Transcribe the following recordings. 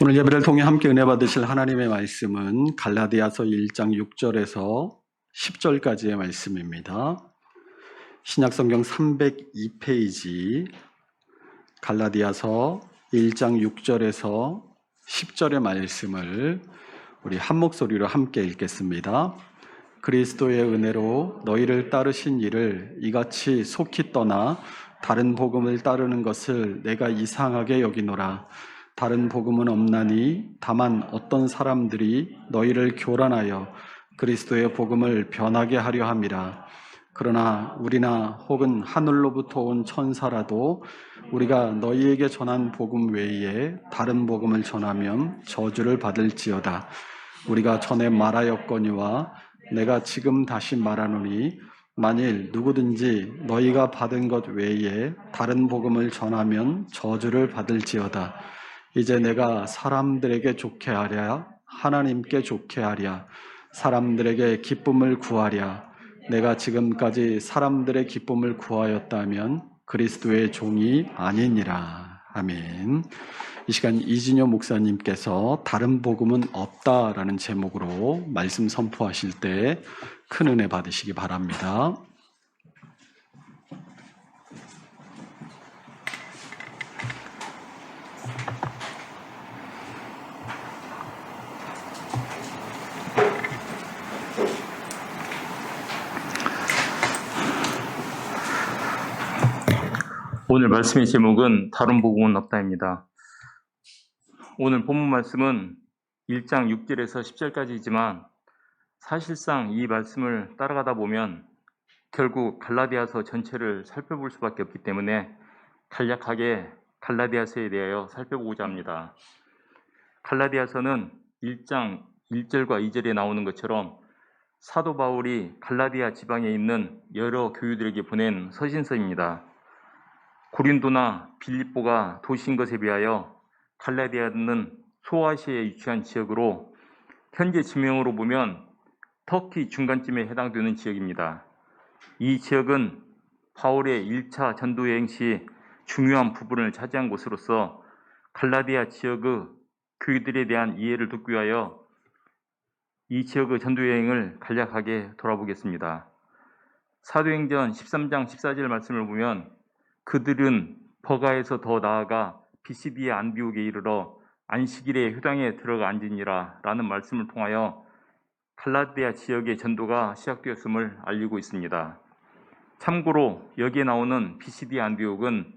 오늘 예배를 통해 함께 은혜 받으실 하나님의 말씀은 갈라디아서 1장 6절에서 10절까지의 말씀입니다. 신약성경 302페이지 갈라디아서 1장 6절에서 10절의 말씀을 우리 한 목소리로 함께 읽겠습니다. 그리스도의 은혜로 너희를 따르신 이를 이같이 속히 떠나 다른 복음을 따르는 것을 내가 이상하게 여기노라. 다른 복음은 없나니 다만 어떤 사람들이 너희를 교란하여 그리스도의 복음을 변하게 하려 함이라. 그러나 우리나 혹은 하늘로부터 온 천사라도 우리가 너희에게 전한 복음 외에 다른 복음을 전하면 저주를 받을지어다. 우리가 전에 말하였거니와 내가 지금 다시 말하노니 만일 누구든지 너희가 받은 것 외에 다른 복음을 전하면 저주를 받을지어다. 이제 내가 사람들에게 좋게 하랴, 하나님께 좋게 하랴, 사람들에게 기쁨을 구하랴. 내가 지금까지 사람들의 기쁨을 구하였다면 그리스도의 종이 아니니라. 아멘. 이 시간 이진효 목사님께서 다른 복음은 없다라는 제목으로 말씀 선포하실 때 큰 은혜 받으시기 바랍니다. 오늘 말씀의 제목은 다른 복음은 없다입니다. 오늘 본문 말씀은 1장 6절에서 10절까지이지만 사실상 이 말씀을 따라가다 보면 결국 갈라디아서 전체를 살펴볼 수밖에 없기 때문에 간략하게 갈라디아서에 대하여 살펴보고자 합니다. 갈라디아서는 1장 1절과 2절에 나오는 것처럼 사도 바울이 갈라디아 지방에 있는 여러 교회들에게 보낸 서신서입니다. 고린도나 빌립보가 도시인 것에 비하여 갈라디아는 소아시아에 위치한 지역으로 현재 지명으로 보면 터키 중간쯤에 해당되는 지역입니다. 이 지역은 바울의 1차 전도여행 시 중요한 부분을 차지한 곳으로서 갈라디아 지역의 교회들에 대한 이해를 돕기 위하여 이 지역의 전도여행을 간략하게 돌아보겠습니다. 사도행전 13장 14절 말씀을 보면 그들은 버가에서 더 나아가 비시디의 안디옥에 이르러 안식일에 회당에 들어가 앉으니라 라는 말씀을 통하여 갈라디아 지역의 전도가 시작되었음을 알리고 있습니다. 참고로 여기에 나오는 비시디 안디옥은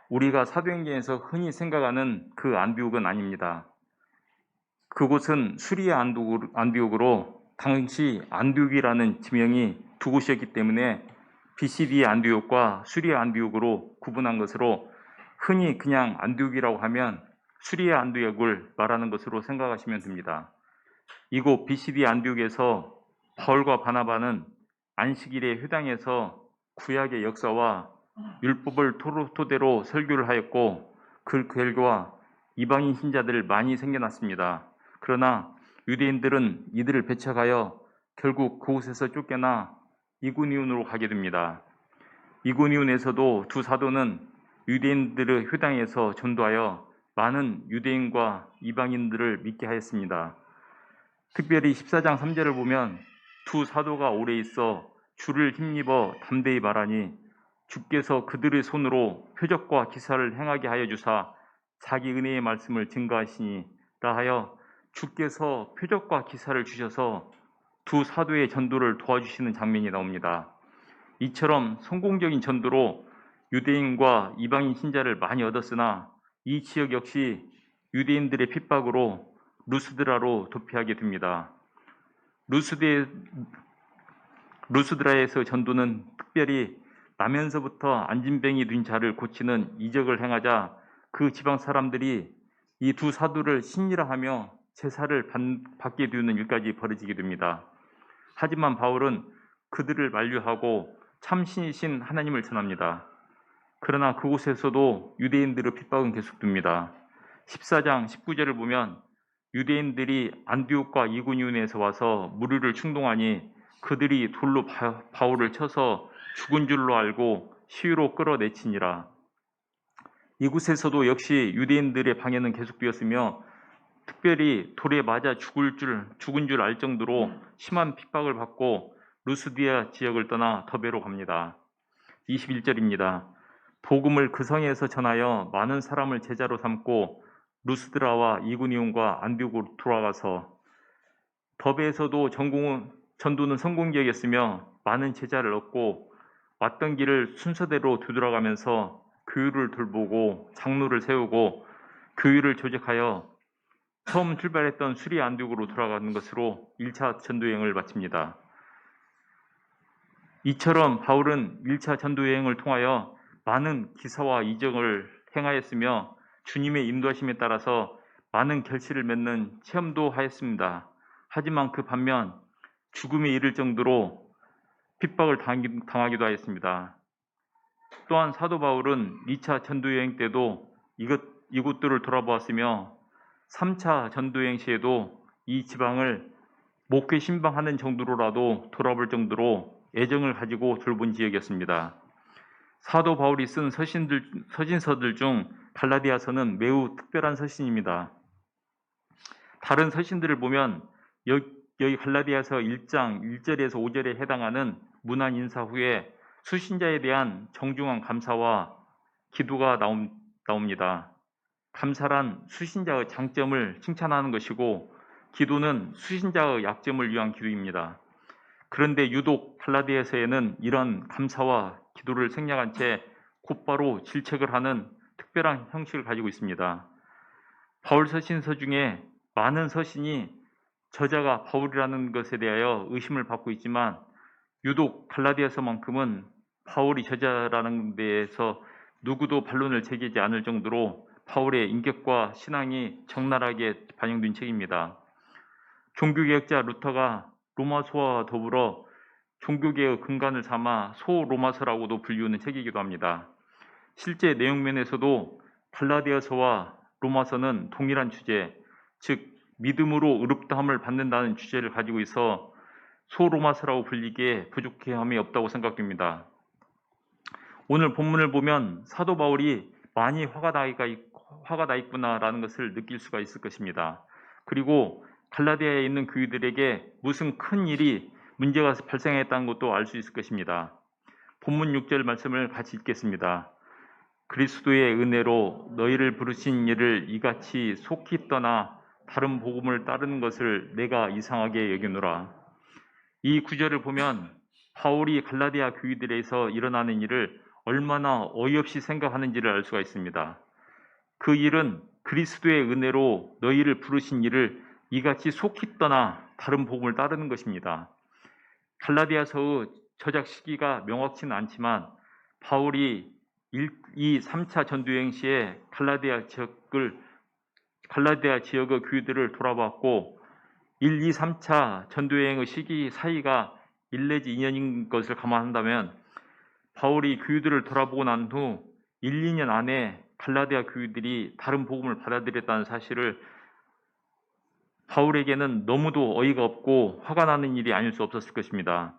우리가 사도행전에서 흔히 생각하는 그 안디옥은 아닙니다. 그곳은 수리아 안디옥으로 당시 안디옥이라는 지명이 두 곳이었기 때문에 비시디 안디옥과 수리아 안디옥으로 구분한 것으로 흔히 그냥 안디옥이라고 하면 수리아 안디옥을 말하는 것으로 생각하시면 됩니다. 이곳 비시디 안디옥에서 바울과 바나바는 안식일의 회당에서 구약의 역사와 율법을 토대로 설교를 하였고 그 결과 이방인 신자들 많이 생겨났습니다. 그러나 유대인들은 이들을 배척하여 결국 그곳에서 쫓겨나 이고니온으로 가게 됩니다. 이고니온에서도 두 사도는 유대인들의 회당에서 전도하여 많은 유대인과 이방인들을 믿게 하였습니다. 특별히 14장 3절을 보면 두 사도가 오래 있어 주를 힘입어 담대히 말하니 주께서 그들의 손으로 표적과 기사를 행하게 하여 주사 자기 은혜의 말씀을 증거하시니라 하여 주께서 표적과 기사를 주셔서 두 사도의 전도를 도와주시는 장면이 나옵니다. 이처럼 성공적인 전도로 유대인과 이방인 신자를 많이 얻었으나 이 지역 역시 유대인들의 핍박으로 루스드라로 도피하게 됩니다. 루스드라에서 전도는 특별히 나면서부터 안진병이 된 자를 고치는 이적을 행하자 그 지방 사람들이 이 두 사도를 신이라 하며 제사를 받게 되는 일까지 벌어지게 됩니다. 하지만 바울은 그들을 만류하고 참신이신 하나님을 전합니다. 그러나 그곳에서도 유대인들의 핍박은 계속됩니다. 14장 19절을 보면 유대인들이 안디옥과 이고니온에서 와서 무리를 충동하니 그들이 돌로 바울을 쳐서 죽은 줄로 알고 시위로 끌어내치니라. 이곳에서도 역시 유대인들의 방해는 계속되었으며 특별히 돌에 맞아 죽은 줄 알 정도로 심한 핍박을 받고 루스디아 지역을 떠나 더베로 갑니다. 21절입니다. 복음을 그 성에서 전하여 많은 사람을 제자로 삼고 루스드라와 이구니온과 안디옥으로 돌아가서 더베에서도 전도는 성공적이었으며 많은 제자를 얻고 왔던 길을 순서대로 되돌아가면서 교회를 돌보고 장로를 세우고 교회를 조직하여 처음 출발했던 수리 안디옥으로 돌아가는 것으로 1차 전도여행을 마칩니다. 이처럼 바울은 1차 전도여행을 통하여 많은 기사와 이적을 행하였으며 주님의 인도하심에 따라서 많은 결실을 맺는 체험도 하였습니다. 하지만 그 반면 죽음에 이를 정도로 핍박을 당하기도 하였습니다. 또한 사도 바울은 2차 전도여행 때도 이곳들을 돌아보았으며 3차 전도여행 시에도 이 지방을 목회 신방하는 정도로라도 돌아볼 정도로 애정을 가지고 돌본 지역이었습니다. 사도 바울이 쓴 서신서들 중 갈라디아서는 매우 특별한 서신입니다. 다른 서신들을 보면 여기 갈라디아서 1장 1절에서 5절에 해당하는 문안 인사 후에 수신자에 대한 정중한 감사와 기도가 나옵니다. 감사란 수신자의 장점을 칭찬하는 것이고 기도는 수신자의 약점을 위한 기도입니다. 그런데 유독 갈라디아서에는 이런 감사와 기도를 생략한 채 곧바로 질책을 하는 특별한 형식을 가지고 있습니다. 바울 서신서 중에 많은 서신이 저자가 바울이라는 것에 대하여 의심을 받고 있지만 유독 갈라디아서만큼은 바울이 저자라는 데에서 누구도 반론을 제기하지 않을 정도로 바울의 인격과 신앙이 적나라하게 반영된 책입니다. 종교개혁자 루터가 로마서와 더불어 종교개혁의 근간을 삼아 소로마서라고도 불리우는 책이기도 합니다. 실제 내용면에서도 갈라디아서와 로마서는 동일한 주제, 즉 믿음으로 의롭다함을 받는다는 주제를 가지고 있어 소로마서라고 불리기에 부족함이 없다고 생각됩니다. 오늘 본문을 보면 사도 바울이 많이 화가 나 있구나라는 것을 느낄 수가 있을 것입니다. 그리고 갈라디아에 있는 교회들에게 무슨 큰 일이 문제가 발생했다는 것도 알 수 있을 것입니다. 본문 6절 말씀을 같이 읽겠습니다. 그리스도의 은혜로 너희를 부르신 이를 이같이 속히 떠나 다른 복음을 따르는 것을 내가 이상하게 여기노라. 이 구절을 보면 바울이 갈라디아 교회들에서 일어나는 일을 얼마나 어이없이 생각하는지를 알 수가 있습니다. 그 일은 그리스도의 은혜로 너희를 부르신 이를 이같이 속히 떠나 다른 복음을 따르는 것입니다. 갈라디아서의 저작 시기가 명확치는 않지만 바울이 이 3차 전도여행 시에 갈라디아 지역의 교회들을 돌아봤고 1, 2, 3차 전도여행의 시기 사이가 1 내지 2년인 것을 감안한다면 바울이 교회들을 돌아보고 난 후 1, 2년 안에 갈라디아 교회들이 다른 복음을 받아들였다는 사실을 바울에게는 너무도 어이가 없고 화가 나는 일이 아닐 수 없었을 것입니다.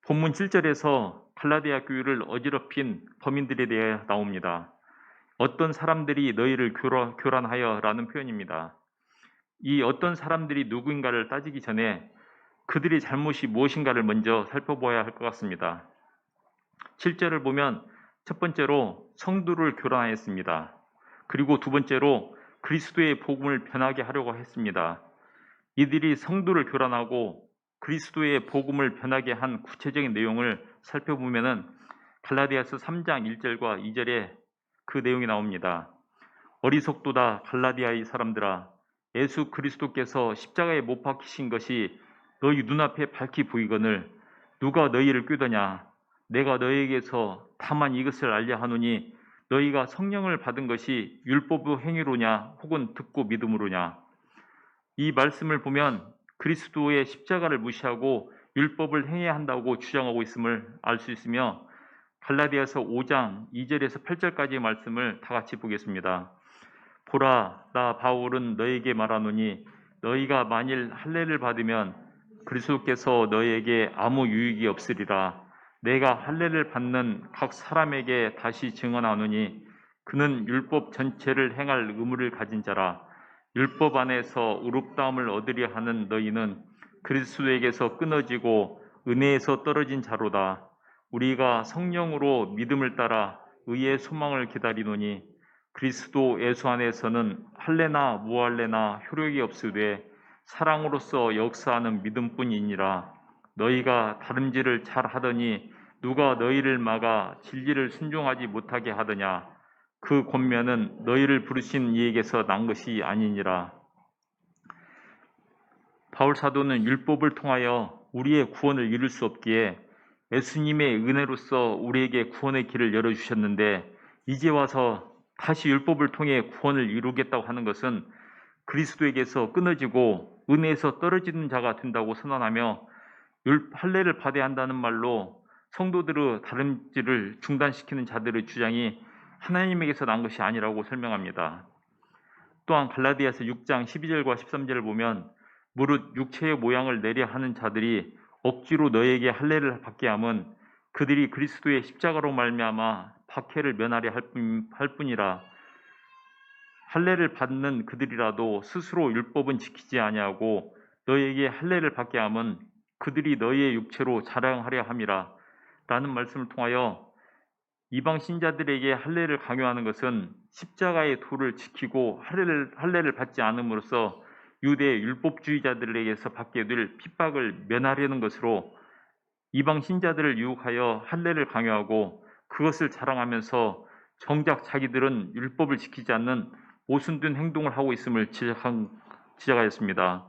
본문 7절에서 갈라디아 교회를 어지럽힌 범인들에 대해 나옵니다. 어떤 사람들이 너희를 교란하여 라는 표현입니다. 이 어떤 사람들이 누구인가를 따지기 전에 그들의 잘못이 무엇인가를 먼저 살펴보아야 할 것 같습니다. 7절을 보면 첫 번째로 성도를 교란하였습니다. 그리고 두 번째로 그리스도의 복음을 변하게 하려고 했습니다. 이들이 성도를 교란하고 그리스도의 복음을 변하게 한 구체적인 내용을 살펴보면은 갈라디아서 3장 1절과 2절에 그 내용이 나옵니다. 어리석도다 갈라디아의 사람들아, 예수 그리스도께서 십자가에 못 박히신 것이 너희 눈앞에 밝히 보이거늘 누가 너희를 꾀더냐? 내가 너희에게서 다만 이것을 알려 하노니 너희가 성령을 받은 것이 율법의 행위로냐 혹은 듣고 믿음으로냐. 이 말씀을 보면 그리스도의 십자가를 무시하고 율법을 행해야 한다고 주장하고 있음을 알 수 있으며 갈라디아서 5장 2절에서 8절까지의 말씀을 다 같이 보겠습니다. 보라, 나 바울은 너에게 말하노니 너희가 만일 할례를 받으면 그리스도께서 너희에게 아무 유익이 없으리라. 내가 할례를 받는 각 사람에게 다시 증언하노니 그는 율법 전체를 행할 의무를 가진 자라. 율법 안에서 의롭다함을 얻으려 하는 너희는 그리스도에게서 끊어지고 은혜에서 떨어진 자로다. 우리가 성령으로 믿음을 따라 의의 소망을 기다리노니 그리스도 예수 안에서는 할례나 무할례나 효력이 없으되 사랑으로서 역사하는 믿음뿐이니라. 너희가 다름질을 잘 하더니 누가 너희를 막아 진리를 순종하지 못하게 하더냐. 그 권면은 너희를 부르신 이에게서 난 것이 아니니라. 바울 사도는 율법을 통하여 우리의 구원을 이룰 수 없기에 예수님의 은혜로서 우리에게 구원의 길을 열어주셨는데, 이제 와서 다시 율법을 통해 구원을 이루겠다고 하는 것은 그리스도에게서 끊어지고 은혜에서 떨어지는 자가 된다고 선언하며, 할례를 받아야 한다는 말로 성도들의 다름질을 중단시키는 자들의 주장이 하나님에게서 난 것이 아니라고 설명합니다. 또한 갈라디아서 6장 12절과 13절을 보면 무릇 육체의 모양을 내려 하는 자들이 억지로 너에게 할례를 받게 함은 그들이 그리스도의 십자가로 말미암아 박해를 면하려 할 뿐이라. 할례를 받는 그들이라도 스스로 율법은 지키지 아니하고 너에게 할례를 받게 함은 그들이 너희의 육체로 자랑하려 함이라. 라는 말씀을 통하여 이방 신자들에게 할례를 강요하는 것은 십자가의 도를 지키고 할례를 받지 않음으로써 유대 율법주의자들에게서 받게 될 핍박을 면하려는 것으로 이방 신자들을 유혹하여 할례를 강요하고 그것을 자랑하면서 정작 자기들은 율법을 지키지 않는 모순된 행동을 하고 있음을 지적하였습니다.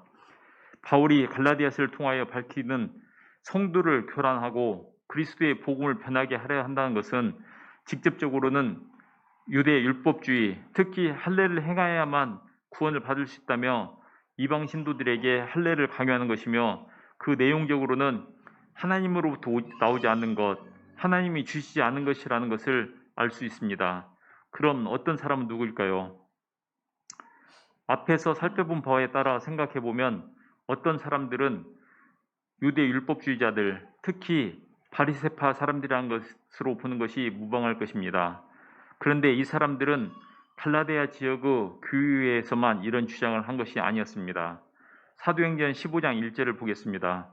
바울이 갈라디아서를 통하여 밝히는 성도를 교란하고 그리스도의 복음을 변하게 하려 한다는 것은 직접적으로는 유대 율법주의, 특히 할례를 행하여야만 구원을 받을 수 있다며 이방 신도들에게 할례를 강요하는 것이며, 그 내용적으로는 하나님으로부터 나오지 않는 것, 하나님이 주시지 않은 것이라는 것을 알 수 있습니다. 그럼 어떤 사람은 누구일까요? 앞에서 살펴본 바에 따라 생각해 보면 어떤 사람들은 유대 율법주의자들, 특히 바리새파 사람들이라는 것으로 보는 것이 무방할 것입니다. 그런데 이 사람들은 갈라디아 지역의 교회에서만 이런 주장을 한 것이 아니었습니다. 사도행전 15장 1절을 보겠습니다.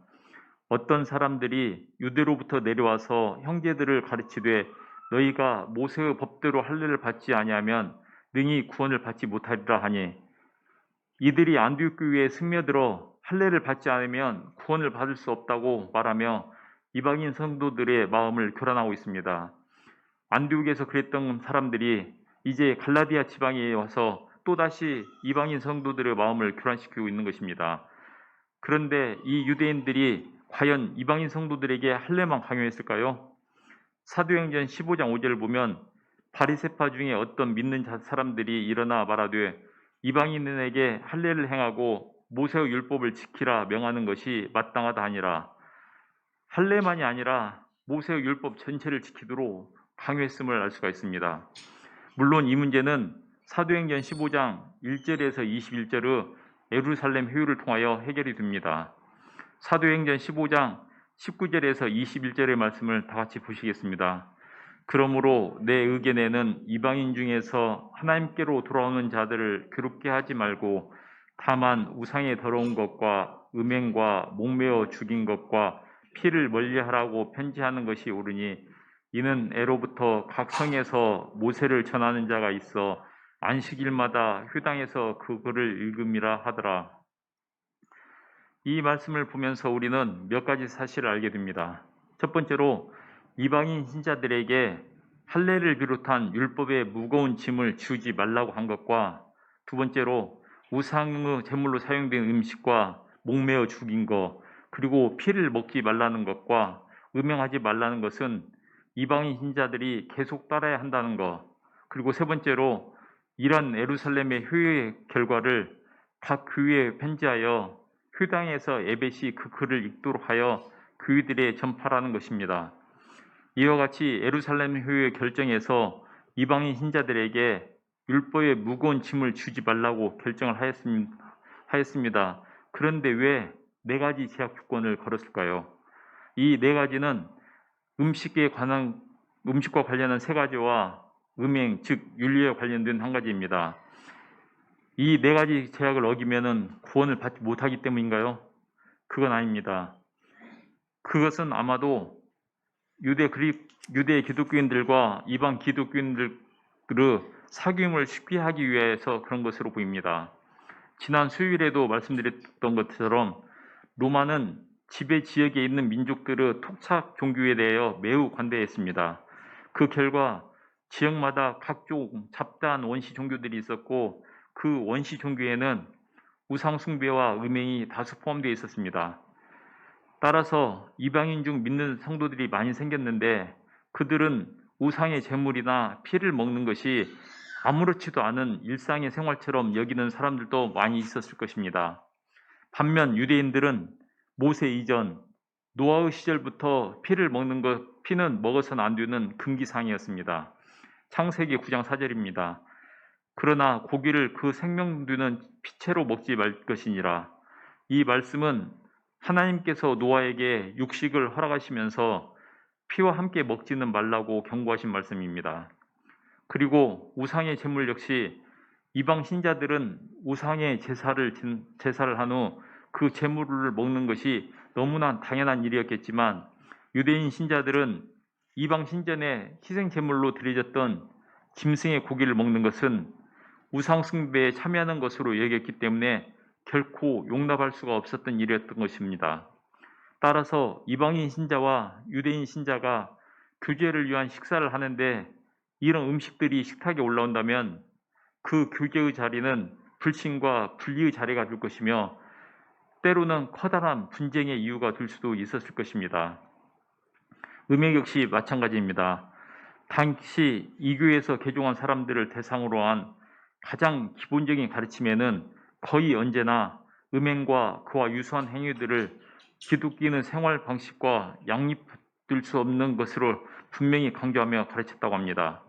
어떤 사람들이 유대로부터 내려와서 형제들을 가르치되 너희가 모세의 법대로 할례를 받지 아니하면 능히 구원을 받지 못하리라 하니, 이들이 안디옥 교회에 스며들어 할례를 받지 않으면 구원을 받을 수 없다고 말하며 이방인 성도들의 마음을 교란하고 있습니다. 안디옥에서 그랬던 사람들이 이제 갈라디아 지방에 와서 또다시 이방인 성도들의 마음을 교란시키고 있는 것입니다. 그런데 이 유대인들이 과연 이방인 성도들에게 할례만 강요했을까요? 사도행전 15장 5절을 보면 바리새파 중에 어떤 믿는 사람들이 일어나 말하되 이방인에게 할례를 행하고 모세의 율법을 지키라 명하는 것이 마땅하다 하니라. 할례만이 아니라 모세의 율법 전체를 지키도록 강요했음을 알 수가 있습니다. 물론 이 문제는 사도행전 15장 1절에서 21절의 예루살렘 회유를 통하여 해결이 됩니다. 사도행전 15장 19절에서 21절의 말씀을 다 같이 보시겠습니다. 그러므로 내 의견에는 이방인 중에서 하나님께로 돌아오는 자들을 괴롭게 하지 말고 다만 우상의 더러운 것과 음행과 목매어 죽인 것과 피를 멀리하라고 편지하는 것이 옳으니, 이는 애로부터 각 성에서 모세를 전하는 자가 있어 안식일마다 회당에서 그 글을 읽음이라 하더라. 이 말씀을 보면서 우리는 몇 가지 사실을 알게 됩니다. 첫 번째로 이방인 신자들에게 할례를 비롯한 율법의 무거운 짐을 지우지 말라고 한 것과, 두 번째로 우상의 제물로 사용된 음식과 목매어 죽인 것, 그리고 피를 먹지 말라는 것과 음행하지 말라는 것은 이방인 신자들이 계속 따라야 한다는 것, 그리고 세 번째로 이런 예루살렘의 회의 결과를 각 교회에 편지하여 회당에서 예배 시 그 글을 읽도록 하여 교회들에 전파하는 것입니다. 이와 같이 예루살렘 회의 결정에서 이방인 신자들에게 율법의 무거운 짐을 주지 말라고 결정을 하였습니다. 그런데 왜 네 가지 제약 조건을 걸었을까요? 이 네 가지는 음식과 관련한 세 가지와 음행, 즉 윤리에 관련된 한 가지입니다. 이 네 가지 제약을 어기면은 구원을 받지 못하기 때문인가요? 그건 아닙니다. 그것은 아마도 유대 기독교인들과 이방 기독교인들의 사귐을 쉽게 하기 위해서 그런 것으로 보입니다. 지난 수요일에도 말씀드렸던 것처럼 로마는 지배 지역에 있는 민족들의 토착 종교에 대하여 매우 관대했습니다. 그 결과 지역마다 각종 잡다한 원시 종교들이 있었고 그 원시 종교에는 우상 숭배와 음행이 다수 포함되어 있었습니다. 따라서 이방인 중 믿는 성도들이 많이 생겼는데 그들은 우상의 제물이나 피를 먹는 것이 아무렇지도 않은 일상의 생활처럼 여기는 사람들도 많이 있었을 것입니다. 반면 유대인들은 모세 이전 노아의 시절부터 피는 먹어서는 안 되는 금기사항이었습니다. 창세기 9장 4절입니다. 그러나 고기를 그 생명 되는 피채로 먹지 말 것이니라. 이 말씀은 하나님께서 노아에게 육식을 허락하시면서 피와 함께 먹지는 말라고 경고하신 말씀입니다. 그리고 우상의 제물 역시 이방 신자들은 우상의 제사를 한 후 그 제물을 먹는 것이 너무나 당연한 일이었겠지만 유대인 신자들은 이방 신전에 희생 제물로 드려졌던 짐승의 고기를 먹는 것은 우상 숭배에 참여하는 것으로 여겼기 때문에 결코 용납할 수가 없었던 일이었던 것입니다. 따라서 이방인 신자와 유대인 신자가 교제를 위한 식사를 하는데 이런 음식들이 식탁에 올라온다면 그 교제의 자리는 불신과 분리의 자리가 될 것이며 때로는 커다란 분쟁의 이유가 될 수도 있었을 것입니다. 음행 역시 마찬가지입니다. 당시 이교에서 개종한 사람들을 대상으로 한 가장 기본적인 가르침에는 거의 언제나 음행과 그와 유사한 행위들을 기독교인의 생활 방식과 양립될 수 없는 것으로 분명히 강조하며 가르쳤다고 합니다.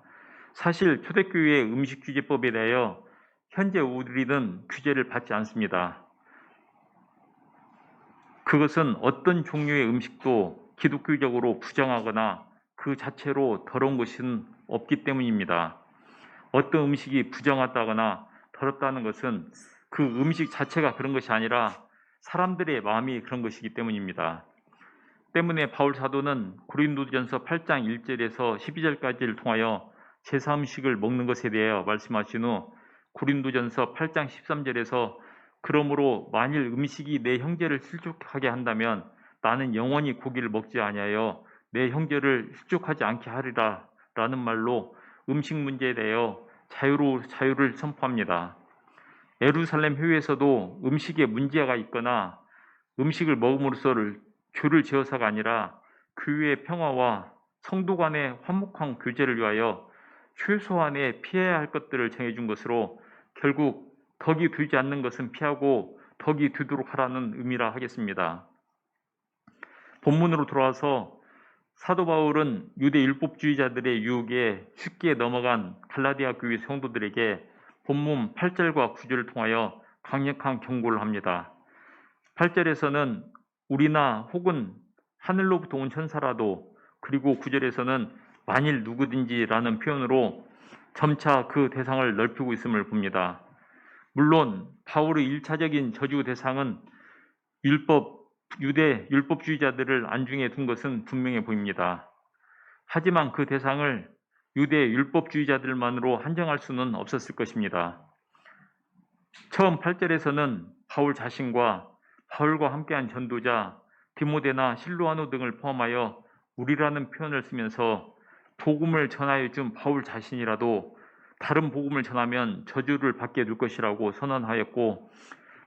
사실 초대교회의 음식 규제법에 대하여 현재 우리는 규제를 받지 않습니다. 그것은 어떤 종류의 음식도 기독교적으로 부정하거나 그 자체로 더러운 것은 없기 때문입니다. 어떤 음식이 부정하다거나 더럽다는 것은 그 음식 자체가 그런 것이 아니라 사람들의 마음이 그런 것이기 때문입니다. 때문에 바울 사도는 고린도전서 8장 1절에서 12절까지를 통하여 제사 음식을 먹는 것에 대하여 말씀하신 후 고린도전서 8장 13절에서 그러므로 만일 음식이 내 형제를 실족하게 한다면 나는 영원히 고기를 먹지 아니하여 내 형제를 실족하지 않게 하리라 라는 말로 음식 문제에 대하여 자유를 선포합니다. 예루살렘 회의에서도 음식에 문제가 있거나 음식을 먹음으로써 죄를 지어서가 아니라 교회의 평화와 성도 간의 화목한 교제를 위하여 최소한의 피해야 할 것들을 정해준 것으로 결국 덕이 되지 않는 것은 피하고 덕이 되도록 하라는 의미라 하겠습니다. 본문으로 돌아와서 사도 바울은 유대 율법주의자들의 유혹에 쉽게 넘어간 갈라디아 교회 성도들에게 본문 8절과 9절을 통하여 강력한 경고를 합니다. 8절에서는 우리나 혹은 하늘로부터 온 천사라도, 그리고 9절에서는 만일 누구든지라는 표현으로 점차 그 대상을 넓히고 있음을 봅니다. 물론 바울의 1차적인 저주 대상은 유대 율법주의자들을 안중에 둔 것은 분명해 보입니다. 하지만 그 대상을 유대 율법주의자들만으로 한정할 수는 없었을 것입니다. 처음 8절에서는 바울 자신과 바울과 함께한 전도자 디모데나 실로아노 등을 포함하여 우리라는 표현을 쓰면서 복음을 전하여 준 바울 자신이라도 다른 복음을 전하면 저주를 받게 될 것이라고 선언하였고,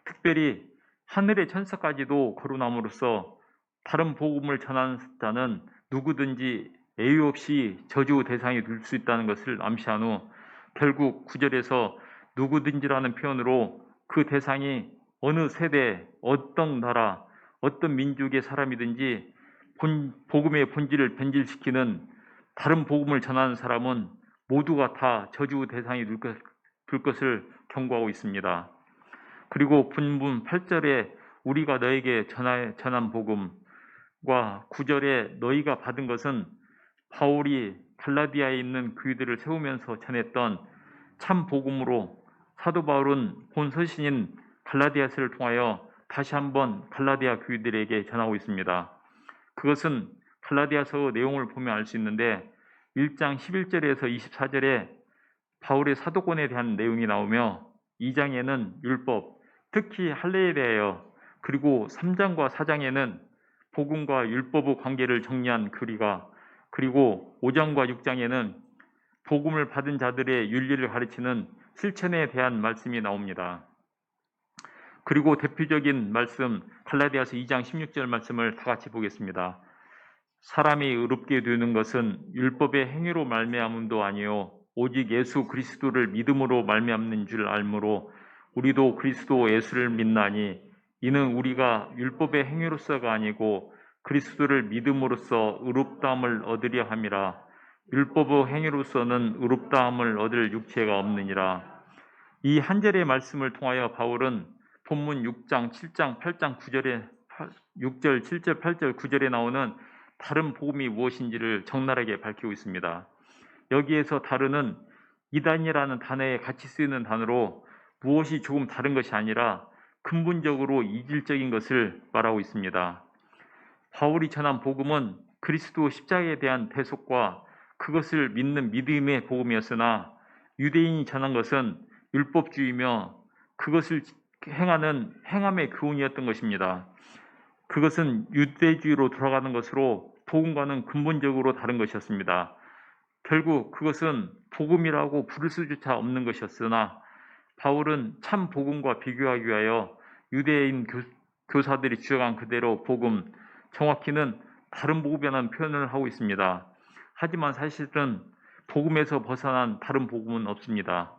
특별히 하늘의 천사까지도 거론함으로써 다른 복음을 전하는 자는 누구든지 예외 없이 저주 대상이 될 수 있다는 것을 암시한 후 결국 9절에서 누구든지라는 표현으로 그 대상이 어느 세대, 어떤 나라, 어떤 민족의 사람이든지 복음의 본질을 변질시키는 다른 복음을 전하는 사람은 모두가 다 저주 대상이 될 것을 경고하고 있습니다. 그리고 본문 8절에 우리가 너에게 전한 복음과 9절에 너희가 받은 것은 바울이 갈라디아에 있는 교회들을 세우면서 전했던 참 복음으로 사도 바울은 본 서신인 갈라디아서를 통하여 다시 한번 갈라디아 교인들에게 전하고 있습니다. 그것은 갈라디아서 내용을 보면 알 수 있는데 1장 11절에서 24절에 바울의 사도권에 대한 내용이 나오며 2장에는 율법, 특히 할례에 대하여, 그리고 3장과 4장에는 복음과 율법의 관계를 정리한 교리가, 그리고 5장과 6장에는 복음을 받은 자들의 윤리를 가르치는 실천에 대한 말씀이 나옵니다. 그리고 대표적인 말씀 갈라디아서 2장 16절 말씀을 다 같이 보겠습니다. 사람이 의롭게 되는 것은 율법의 행위로 말미암음도 아니요 오직 예수 그리스도를 믿음으로 말미암는 줄 알므로 우리도 그리스도 예수를 믿나니 이는 우리가 율법의 행위로서가 아니고 그리스도를 믿음으로써 의롭다함을 얻으려 함이라. 율법의 행위로서는 의롭다함을 얻을 육체가 없느니라. 이 한 절의 말씀을 통하여 바울은 본문 6장, 7장, 8장, 9절에 6절, 7절, 8절, 9절에 나오는 다른 복음이 무엇인지를 적나라하게 밝히고 있습니다. 여기에서 다른은 이단이라는 단어에 같이 쓰이는 단어로 무엇이 조금 다른 것이 아니라 근본적으로 이질적인 것을 말하고 있습니다. 바울이 전한 복음은 그리스도 십자가에 대한 대속과 그것을 믿는 믿음의 복음이었으나 유대인이 전한 것은 율법주의며 그것을 행하는 행함의 교훈이었던 것입니다. 그것은 유대주의로 돌아가는 것으로 복음과는 근본적으로 다른 것이었습니다. 결국 그것은 복음이라고 부를 수조차 없는 것이었으나 바울은 참 복음과 비교하기 위하여 유대인 교사들이 주장한 그대로 복음, 정확히는 다른 복음이라는 표현을 하고 있습니다. 하지만 사실은 복음에서 벗어난 다른 복음은 없습니다.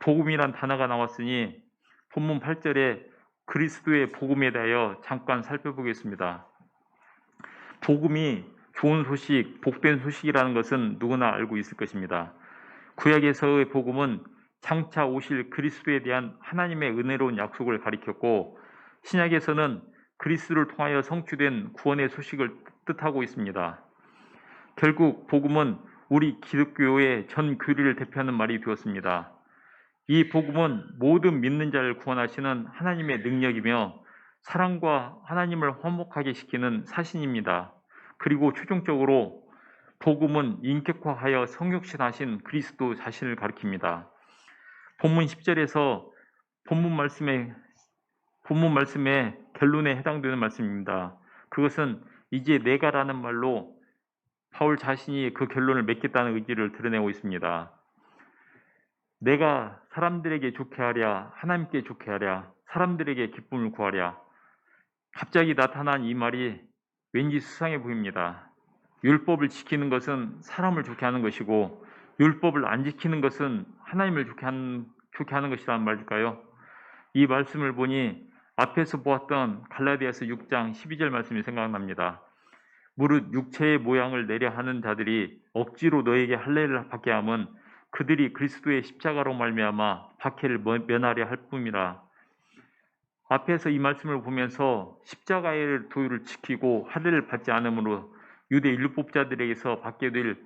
복음이란 단어가 나왔으니 본문 8절에 그리스도의 복음에 대하여 잠깐 살펴보겠습니다. 복음이 좋은 소식, 복된 소식이라는 것은 누구나 알고 있을 것입니다. 구약에서의 복음은 장차 오실 그리스도에 대한 하나님의 은혜로운 약속을 가리켰고 신약에서는 그리스도를 통하여 성취된 구원의 소식을 뜻하고 있습니다. 결국 복음은 우리 기독교의 전 교리를 대표하는 말이 되었습니다. 이 복음은 모든 믿는 자를 구원하시는 하나님의 능력이며 사랑과 하나님을 화목하게 시키는 사신입니다. 그리고 최종적으로 복음은 인격화하여 성육신하신 그리스도 자신을 가리킵니다. 본문 10절에서 본문 말씀의 결론에 해당되는 말씀입니다. 그것은 이제 내가라는 말로 바울 자신이 그 결론을 맺겠다는 의지를 드러내고 있습니다. 내가 사람들에게 좋게 하랴, 하나님께 좋게 하랴, 사람들에게 기쁨을 구하랴. 갑자기 나타난 이 말이 왠지 수상해 보입니다. 율법을 지키는 것은 사람을 좋게 하는 것이고 율법을 안 지키는 것은 하나님을 좋게 하는 것이라는 말일까요? 이 말씀을 보니 앞에서 보았던 갈라디아서 6장 12절 말씀이 생각납니다. 무릇 육체의 모양을 내려 하는 자들이 억지로 너에게 할례를 받게 함은 그들이 그리스도의 십자가로 말미암아 박해를 면하려 할 뿐이라. 앞에서 이 말씀을 보면서 십자가의 도를 지키고 할례를 받지 않으므로 유대 율법자들에게서 받게 될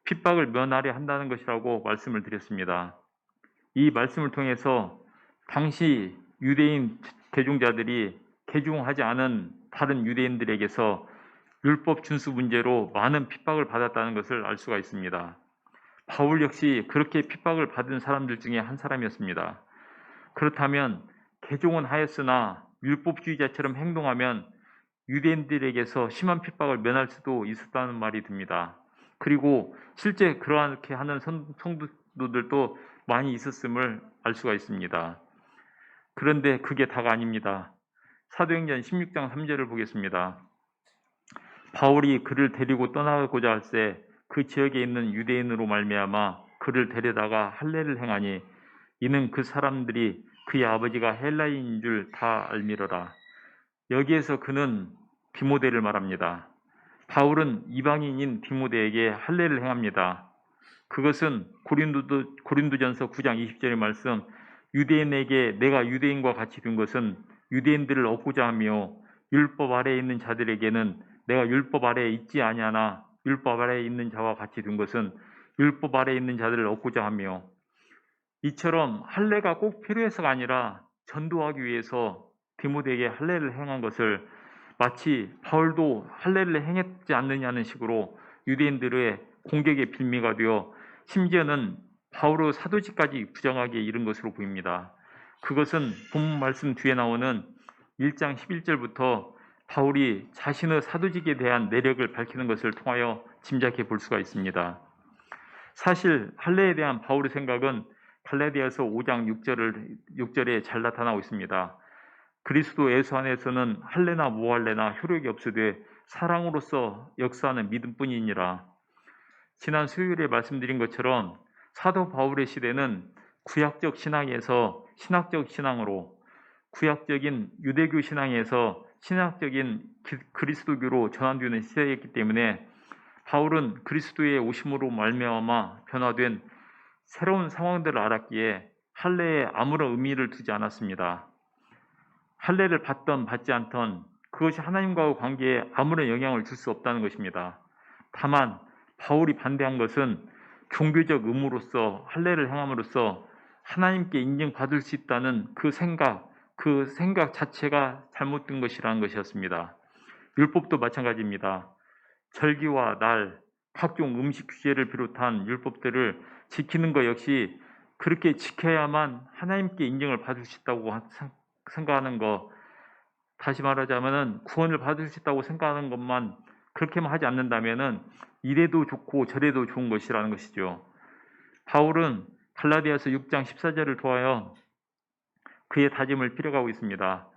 핍박을 면하려 한다는 것이라고 말씀을 드렸습니다. 이 말씀을 통해서 당시 유대인 대종자들이 개종하지 않은 다른 유대인들에게서 율법 준수 문제로 많은 핍박을 받았다는 것을 알 수가 있습니다. 바울 역시 그렇게 핍박을 받은 사람들 중에 한 사람이었습니다. 그렇다면 개종은 하였으나 율법주의자처럼 행동하면 유대인들에게서 심한 핍박을 면할 수도 있었다는 말이 듭니다. 그리고 실제 그렇게 하는 성도들도 많이 있었음을 알 수가 있습니다. 그런데 그게 다가 아닙니다. 사도행전 16장 3절을 보겠습니다. 바울이 그를 데리고 떠나고자 할 때 그 지역에 있는 유대인으로 말미암아 그를 데려다가 할례를 행하니 이는 그 사람들이 그의 아버지가 헬라인인 줄 다 알미러라. 여기에서 그는 디모데를 말합니다. 바울은 이방인인 디모데에게 할례를 행합니다. 그것은 고린도전서 9장 20절의 말씀, 유대인에게 내가 유대인과 같이 된 것은 유대인들을 얻고자 하며 율법 아래에 있는 자들에게는 내가 율법 아래에 있지 아니하나 율법 아래에 있는 자와 같이 된 것은 율법 아래에 있는 자들을 얻고자 하며 이처럼 할례가 꼭 필요해서가 아니라 전도하기 위해서 디모데에게 할례를 행한 것을 마치 바울도 할례를 행했지 않느냐는 식으로 유대인들의 공격의 빌미가 되어 심지어는 바울의 사도직까지 부정하게 이른 것으로 보입니다. 그것은 본문 말씀 뒤에 나오는 1장 11절부터 바울이 자신의 사도직에 대한 내력을 밝히는 것을 통하여 짐작해 볼 수가 있습니다. 사실 할례에 대한 바울의 생각은 갈라디아서 5장 6절에 잘 나타나고 있습니다. 그리스도 예수 안에서는 할례나 무할례나 효력이 없으되 사랑으로서 역사하는 믿음뿐이니라. 지난 수요일에 말씀드린 것처럼 사도 바울의 시대는 구약적 신앙에서 신학적 신앙으로, 구약적인 유대교 신앙에서 신학적인 그리스도교로 전환되는 시대였기 때문에 바울은 그리스도의 오심으로 말미암아 변화된 새로운 상황들을 알았기에 할례에 아무런 의미를 두지 않았습니다. 할례를 받던 받지 않던 그것이 하나님과의 관계에 아무런 영향을 줄 수 없다는 것입니다. 다만 바울이 반대한 것은 종교적 의무로서 할례를 행함으로써 하나님께 인정받을 수 있다는 그 생각 자체가 잘못된 것이라는 것이었습니다. 율법도 마찬가지입니다. 절기와 날, 각종 음식 규제를 비롯한 율법들을 지키는 것 역시 그렇게 지켜야만 하나님께 인정을 받을 수 있다고 생각하는 것, 다시 말하자면 구원을 받을 수 있다고 생각하는 것만 그렇게만 하지 않는다면 이래도 좋고 저래도 좋은 것이라는 것이죠. 바울은 갈라디아서 6장 14절을 통하여 그의 다짐을 필요하고 있습니다.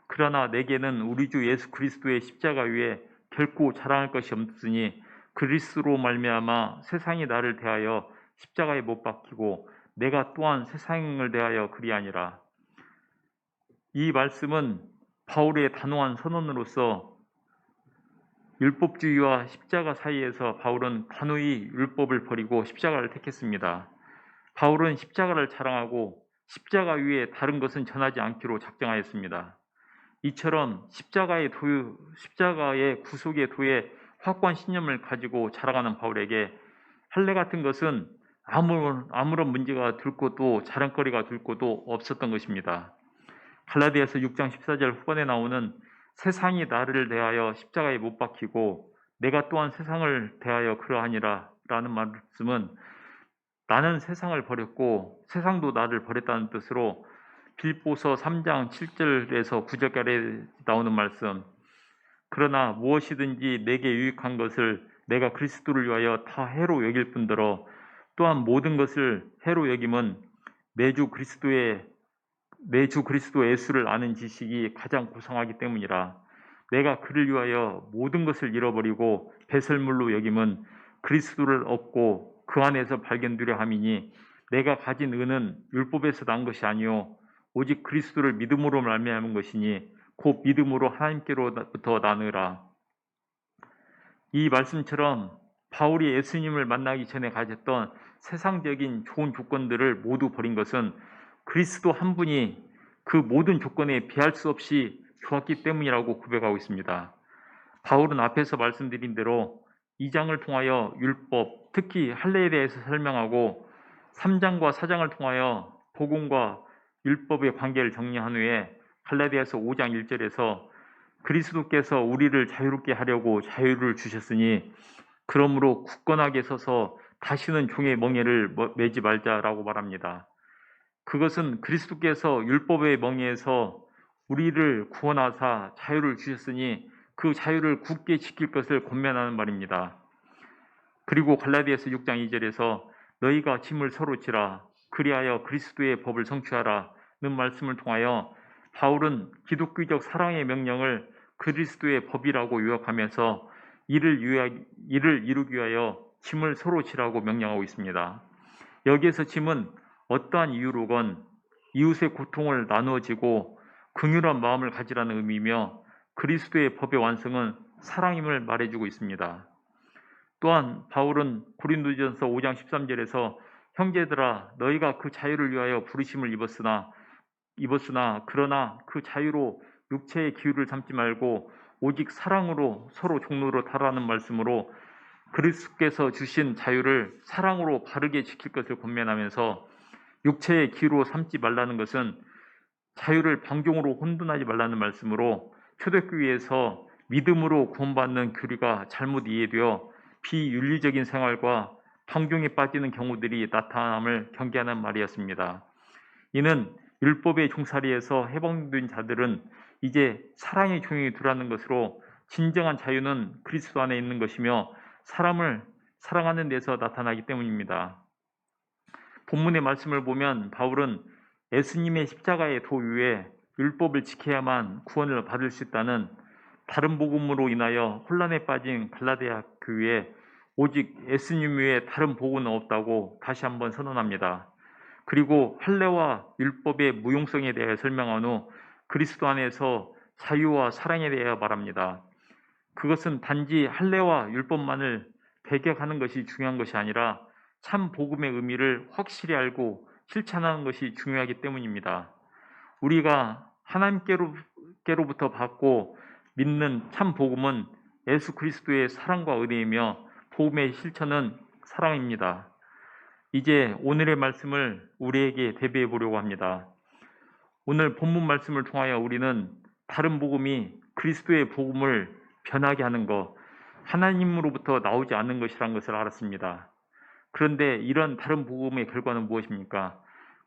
그러나 내게는 우리 주 예수 그리스도의 십자가 위에 결코 자랑할 것이 없으니 그리스도로 말미암아 세상이 나를 대하여 십자가에 못 박히고 내가 또한 세상을 대하여 그리하니라. 이 말씀은 바울의 단호한 선언으로서 율법주의와 십자가 사이에서 바울은 단호히 율법을 버리고 십자가를 택했습니다. 바울은 십자가를 자랑하고 십자가 위에 다른 것은 전하지 않기로 작정하였습니다. 이처럼 십자가의 구속의 도에 확고한 신념을 가지고 자랑하는 바울에게 할례 같은 것은 아무런 문제가 될 것도 자랑거리가 될 것도 없었던 것입니다. 갈라디아서 6장 14절 후반에 나오는 세상이 나를 대하여 십자가에 못 박히고 내가 또한 세상을 대하여 그러하니라 라는 말씀은 나는 세상을 버렸고 세상도 나를 버렸다는 뜻으로 빌보서 3장 7절에서 9절까지 나오는 말씀, 그러나 무엇이든지 내게 유익한 것을 내가 그리스도를 위하여 다 해로 여길 뿐더러 또한 모든 것을 해로 여김은 내 주 그리스도 예수를 아는 지식이 가장 고상하기 때문이라. 내가 그를 위하여 모든 것을 잃어버리고 배설물로 여김은 그리스도를 얻고 그 안에서 발견되려 함이니 내가 가진 은은 율법에서 난 것이 아니요 오직 그리스도를 믿음으로 말미암은 것이니 곧 믿음으로 하나님께로부터 나느라. 이 말씀처럼 바울이 예수님을 만나기 전에 가졌던 세상적인 좋은 조건들을 모두 버린 것은 그리스도 한 분이 그 모든 조건에 비할 수 없이 좋았기 때문이라고 고백하고 있습니다. 바울은 앞에서 말씀드린 대로 2장을 통하여 율법, 특히 할례에 대해서 설명하고 3장과 4장을 통하여 복음과 율법의 관계를 정리한 후에 갈라디아서 5장 1절에서 그리스도께서 우리를 자유롭게 하려고 자유를 주셨으니 그러므로 굳건하게 서서 다시는 종의 멍에를 매지 말자라고 말합니다. 그것은 그리스도께서 율법의 멍에에서 우리를 구원하사 자유를 주셨으니 그 자유를 굳게 지킬 것을 권면하는 말입니다. 그리고 갈라디아서 6장 2절에서 너희가 짐을 서로 지라 그리하여 그리스도의 법을 성취하라는 말씀을 통하여 바울은 기독교적 사랑의 명령을 그리스도의 법이라고 요약하면서 이를 이루기 위하여 짐을 서로 지라고 명령하고 있습니다. 여기에서 짐은 어떠한 이유로건 이웃의 고통을 나누어지고 긍휼한 마음을 가지라는 의미며 그리스도의 법의 완성은 사랑임을 말해주고 있습니다. 또한 바울은 고린도전서 5장 13절에서 형제들아 너희가 그 자유를 위하여 부르심을 입었으나 그러나 그 자유로 육체의 기유를 삼지 말고 오직 사랑으로 서로 종로로 달하는 말씀으로 그리스도께서 주신 자유를 사랑으로 바르게 지킬 것을 권면하면서 육체의 기로 삼지 말라는 것은 자유를 방종으로 혼돈하지 말라는 말씀으로 초대교회에서 믿음으로 구원받는 교리가 잘못 이해되어 비윤리적인 생활과 방종에 빠지는 경우들이 나타남을 경계하는 말이었습니다. 이는 율법의 종살이에서 해방된 자들은 이제 사랑의 종이 되라는 것으로 진정한 자유는 그리스도 안에 있는 것이며 사람을 사랑하는 데서 나타나기 때문입니다. 본문의 말씀을 보면 바울은 예수님의 십자가의 도 위에 율법을 지켜야만 구원을 받을 수 있다는 다른 복음으로 인하여 혼란에 빠진 갈라디아 교회에 오직 예수님 외에 다른 복음은 없다고 다시 한번 선언합니다. 그리고 할례와 율법의 무용성에 대해 설명한 후 그리스도 안에서 자유와 사랑에 대해 말합니다. 그것은 단지 할례와 율법만을 배격하는 것이 중요한 것이 아니라 참 복음의 의미를 확실히 알고 실천하는 것이 중요하기 때문입니다. 우리가 하나님께로부터 받고 믿는 참 복음은 예수 그리스도의 사랑과 은혜이며 복음의 실천은 사랑입니다. 이제 오늘의 말씀을 우리에게 대비해 보려고 합니다. 오늘 본문 말씀을 통하여 우리는 다른 복음이 그리스도의 복음을 변하게 하는 것, 하나님으로부터 나오지 않는 것이라는 것을 알았습니다. 그런데 이런 다른 복음의 결과는 무엇입니까?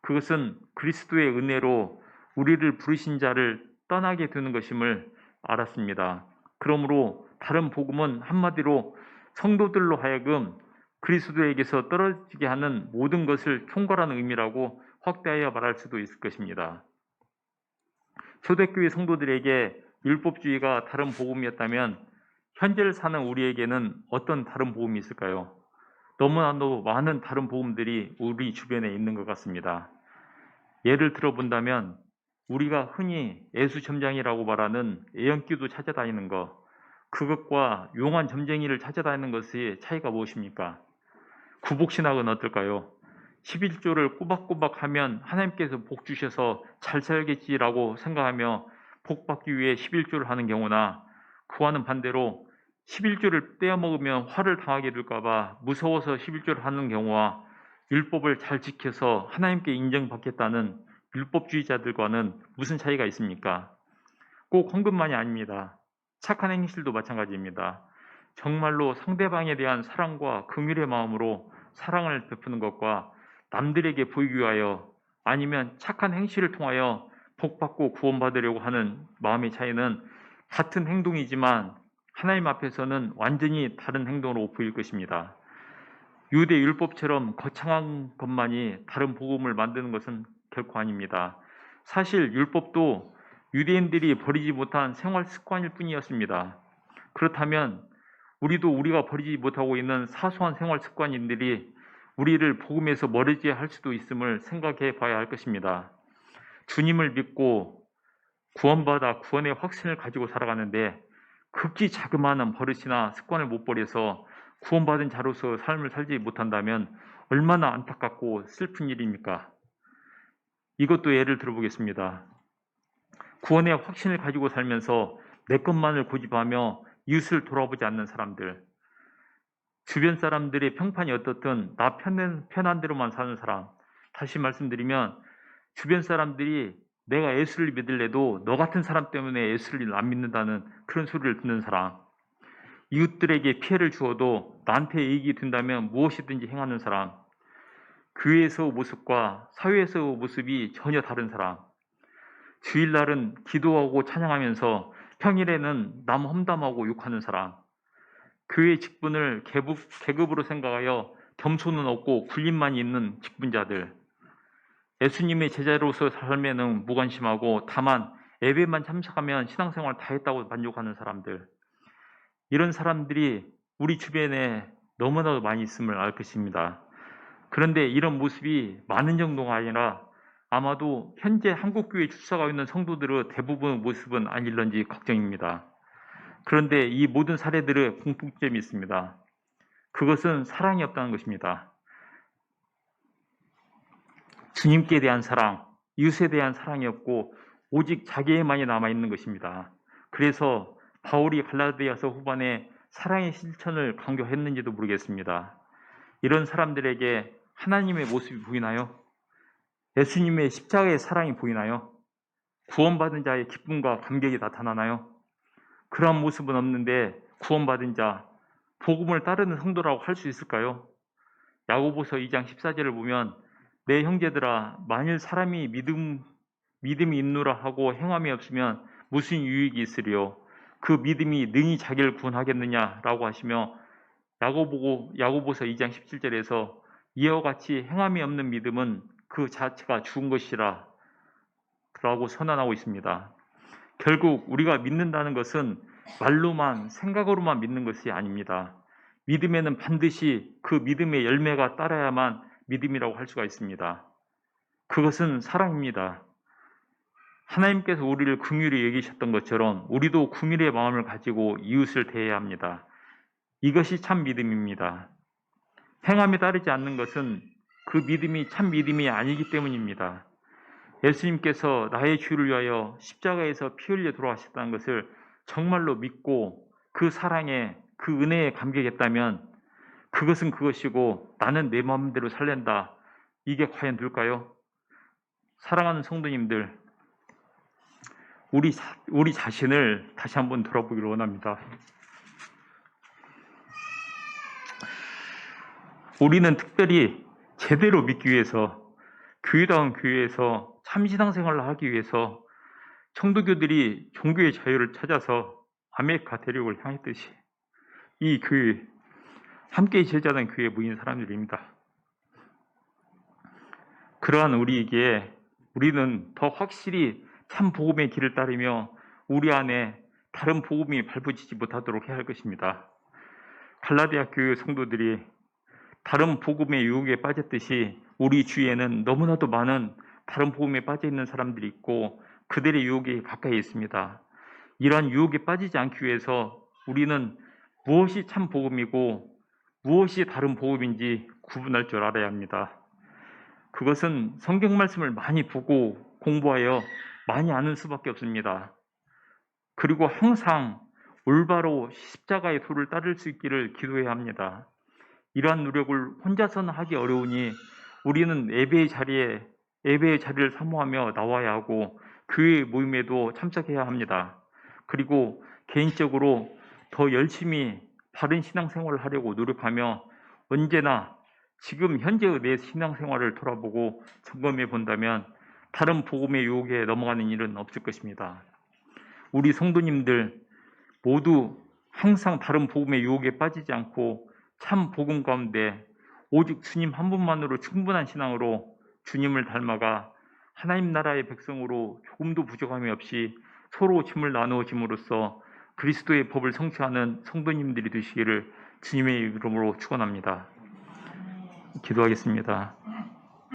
그것은 그리스도의 은혜로 우리를 부르신 자를 떠나게 되는 것임을 알았습니다. 그러므로 다른 복음은 한마디로 성도들로 하여금 그리스도에게서 떨어지게 하는 모든 것을 총괄하는 의미라고 확대하여 말할 수도 있을 것입니다. 초대교회 성도들에게 율법주의가 다른 복음이었다면 현재를 사는 우리에게는 어떤 다른 복음이 있을까요? 너무나도 많은 다른 복음들이 우리 주변에 있는 것 같습니다. 예를 들어본다면 우리가 흔히 예수점장이라고 말하는 애연기도 찾아다니는 것, 그것과 용한 점쟁이를 찾아다니는 것의 차이가 무엇입니까? 구복신학은 어떨까요? 11조를 꼬박꼬박 하면 하나님께서 복 주셔서 잘 살겠지라고 생각하며 복 받기 위해 11조를 하는 경우나, 그와는 반대로 11조를 떼어먹으면 화를 당하게 될까봐 무서워서 11조를 하는 경우와 율법을 잘 지켜서 하나님께 인정받겠다는 율법주의자들과는 무슨 차이가 있습니까? 꼭 헌금만이 아닙니다. 착한 행실도 마찬가지입니다. 정말로 상대방에 대한 사랑과 긍휼의 마음으로 사랑을 베푸는 것과 남들에게 보이기 위하여 아니면 착한 행실을 통하여 복받고 구원받으려고 하는 마음의 차이는 같은 행동이지만 하나님 앞에서는 완전히 다른 행동으로 보일 것입니다. 유대 율법처럼 거창한 것만이 다른 복음을 만드는 것은 결코 아닙니다. 사실 율법도 유대인들이 버리지 못한 생활 습관일 뿐이었습니다. 그렇다면 우리가 버리지 못하고 있는 사소한 생활 습관들이 우리를 복음에서 멀어지게 할 수도 있음을 생각해 봐야 할 것입니다. 주님을 믿고 구원받아 구원의 확신을 가지고 살아가는데 극히 자그마한 버릇이나 습관을 못 버려서 구원받은 자로서 삶을 살지 못한다면 얼마나 안타깝고 슬픈 일입니까? 이것도 예를 들어보겠습니다. 구원의 확신을 가지고 살면서 내 것만을 고집하며 이웃을 돌아보지 않는 사람들, 주변 사람들의 평판이 어떻든 나 편한 대로만 사는 사람, 다시 말씀드리면 주변 사람들이 내가 예수를 믿을래도 너 같은 사람 때문에 예수를 안 믿는다는 그런 소리를 듣는 사람, 이웃들에게 피해를 주어도 나한테 이익이 된다면 무엇이든지 행하는 사람, 교회에서의 모습과 사회에서의 모습이 전혀 다른 사람, 주일날은 기도하고 찬양하면서 평일에는 남 험담하고 욕하는 사람, 교회 직분을 계급으로 생각하여 겸손은 없고 굴림만 있는 직분자들, 예수님의 제자로서 삶에는 무관심하고 다만 예배만 참석하면 신앙생활 다 했다고 만족하는 사람들, 이런 사람들이 우리 주변에 너무나도 많이 있음을 알 것입니다. 그런데 이런 모습이 많은 정도가 아니라 아마도 현재 한국교회에 출석하고 있는 성도들의 대부분의 모습은 아닐런지 걱정입니다. 그런데 이 모든 사례들의 공통점이 있습니다. 그것은 사랑이 없다는 것입니다. 주님께 대한 사랑, 이웃에 대한 사랑이 없고 오직 자기에만이 남아있는 것입니다. 그래서 바울이 갈라디아서 후반에 사랑의 실천을 강조했는지도 모르겠습니다. 이런 사람들에게 하나님의 모습이 보이나요? 예수님의 십자가의 사랑이 보이나요? 구원받은 자의 기쁨과 감격이 나타나나요? 그러한 모습은 없는데 구원받은 자, 복음을 따르는 성도라고 할 수 있을까요? 야고보서 2장 14절을 보면 내 형제들아 만일 사람이 믿음이 있노라 하고 행함이 없으면 무슨 유익이 있으리요? 그 믿음이 능히 자기를 구원하겠느냐라고 하시며 야고보서 2장 17절에서 이와 같이 행함이 없는 믿음은 그 자체가 죽은 것이라 라고 선언하고 있습니다. 결국 우리가 믿는다는 것은 말로만 생각으로만 믿는 것이 아닙니다. 믿음에는 반드시 그 믿음의 열매가 따라야만 믿음이라고 할 수가 있습니다. 그것은 사랑입니다. 하나님께서 우리를 긍휼히 여기셨던 것처럼 우리도 긍휼의 마음을 가지고 이웃을 대해야 합니다. 이것이 참 믿음입니다. 행함에 따르지 않는 것은 그 믿음이 참 믿음이 아니기 때문입니다. 예수님께서 나의 죄를 위하여 십자가에서 피 흘려 돌아가셨다는 것을 정말로 믿고 그 사랑에 그 은혜에 감격했다면 그것은 그것이고 나는 내 마음대로 살랜다. 이게 과연 될까요? 사랑하는 성도님들, 우리 자신을 다시 한번 돌아보기를 원합니다. 우리는 특별히 제대로 믿기 위해서 교회다운 교회에서 참신앙생활을 하기 위해서 청도교들이 종교의 자유를 찾아서 아메리카 대륙을 향했듯이 이 교회 함께 제자된 교회에 모인 사람들입니다. 그러한 우리에게 우리는 더 확실히 참 복음의 길을 따르며 우리 안에 다른 복음이 발붙이지 못하도록 해야 할 것입니다. 갈라디아 교회 성도들이 다른 복음의 유혹에 빠졌듯이 우리 주위에는 너무나도 많은 다른 복음에 빠져 있는 사람들이 있고 그들의 유혹이 가까이 있습니다. 이러한 유혹에 빠지지 않기 위해서 우리는 무엇이 참 복음이고 무엇이 다른 복음인지 구분할 줄 알아야 합니다. 그것은 성경 말씀을 많이 보고 공부하여 많이 아는 수밖에 없습니다. 그리고 항상 올바로 십자가의 도를 따를 수 있기를 기도해야 합니다. 이러한 노력을 혼자서는 하기 어려우니 우리는 예배의 자리를 사모하며 나와야 하고 교회 모임에도 참석해야 합니다. 그리고 개인적으로 더 열심히 바른 신앙생활을 하려고 노력하며 언제나 지금 현재의 내 신앙생활을 돌아보고 점검해 본다면 다른 복음의 유혹에 넘어가는 일은 없을 것입니다. 우리 성도님들 모두 항상 다른 복음의 유혹에 빠지지 않고 참 복음 가운데 오직 주님 한 분만으로 충분한 신앙으로 주님을 닮아가 하나님 나라의 백성으로 조금도 부족함이 없이 서로 짐을 나누어짐으로써 그리스도의 법을 성취하는 성도님들이 되시기를 주님의 이름으로 축원합니다. 기도하겠습니다.